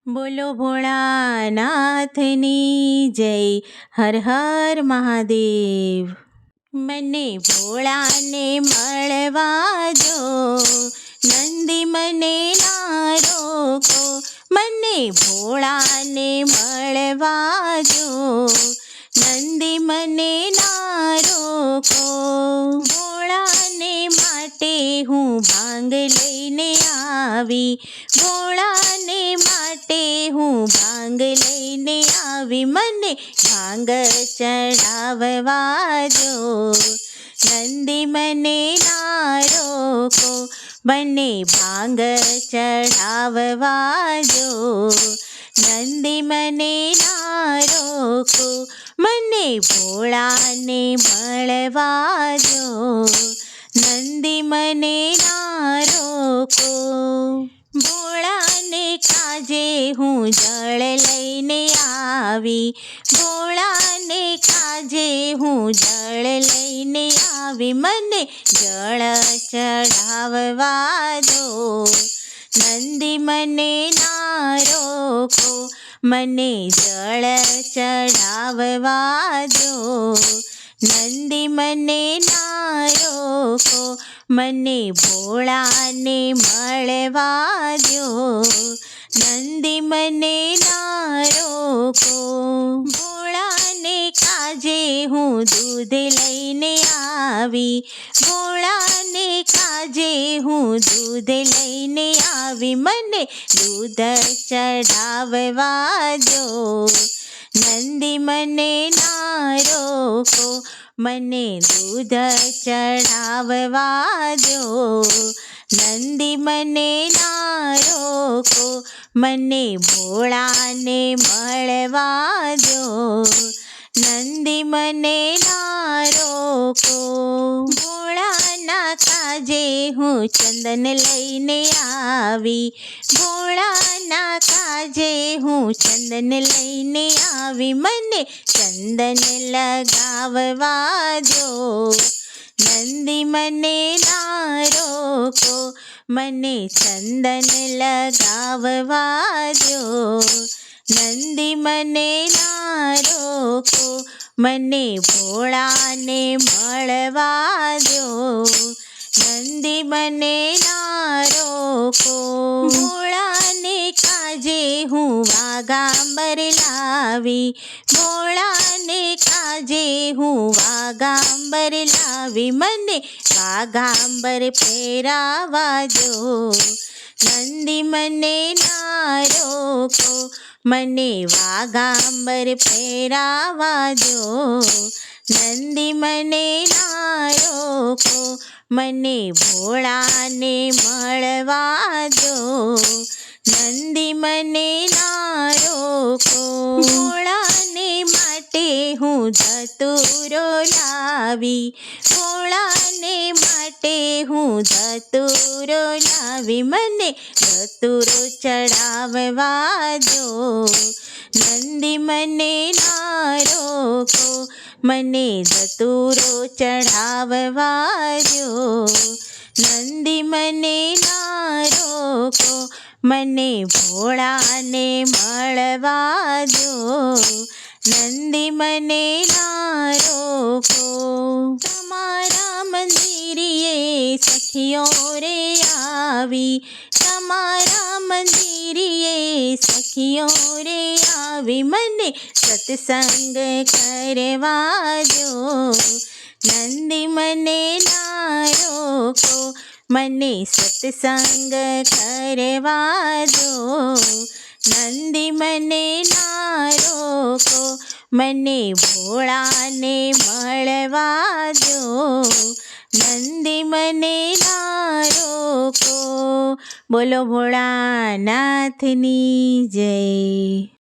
બોલો ભોળાનાથની જય. હર હર મહાદેવ. મને ભોળાને મળવા જો, નંદી મને ના રોકો. મને ભોળાને મળવા જો, નંદી મને ના રોકો. ભોળાને માટે હું ભાંગ લઈને આવી, ભોળાને માટે હું ભાંગ લઈને આવી. મને ભાંગ ચડાવવા જો, નંદી મને ના રોકો. મને ભાંગ ચડાવવા જો, નંદી મને ના રોકો. મને ભોળાને મળવા જો, નંદી મને ના રોકો. ભોળાને કાજે હું જળ લઈને આવી, ભોળાને કાજે હું જળ લઈને આવી. મને જળ ચડાવવા દો, નંદી મને ના રોકો. મને જળ ચડાવવા દો, નંદી મને ના રોકો. મને ભોળાને મળવા દો, નંદી મને ના રોકો. ભોળાને કાજે હું દૂધ લઈને આવી, ભોળાને કાજે હું દૂધ લઈને આવી. મને દૂધ ચડાવવા દો, નંદી મને ના રોકો. મને દૂધ ચડાવવા દો, નંદી મને ના રોકો. મને ભોળાને મળવા દો, નંદી મને ના રોકો. ભોળાના કાજે હું ચંદન લઈને આવી, ભોળાના કાજે હું ચંદન લઈને આવી. મને ચંદન લગાવવા દો, નંદી મને ના રોકો. મને ચંદન લગાવવા દો, નંદી મને ના રોકો. મને ભોળાને મળવા દો, નંદી મને ના રોકો. ભોળાને કાજે હું વાઘાંબર લાવી, ભોળાને કાજે હું વાઘાંબર લાવી. મને વાઘાંબર પહેરાવા દો, નંદી મને ના રોકો. મને વાઘાંબર પહેરાવા દો, નંદી મને ના રોકો. મને ભોળાને મળવા દો, નંદી મને ના રોકો. ભોળાને માટે હું ધતૂરો લાવી, ભોળાને માટે હું ધતૂરો લાવી. મને ધતૂરો ચડાવવા દો, નંદી મને ના રોકો. મને ધતૂરો ચડાવવા દો, નંદી મને ના રોકો. મને ભોળાને મળવા દો, નંદી મને ના રોકો. તમારા મંદિરે સખીઓ રે આવી, તમારા મંદિરે સખીઓ રે આવી. મને સત્સંગ કરવા દો, નંદી મને ના રોકો. મને સત્સંગ કરવા દો, નંદી મને ના રોકો. મને ભોળાને મળવા દો, નંદી મને ના રોકો. બોલો ભોળાનાથની જય.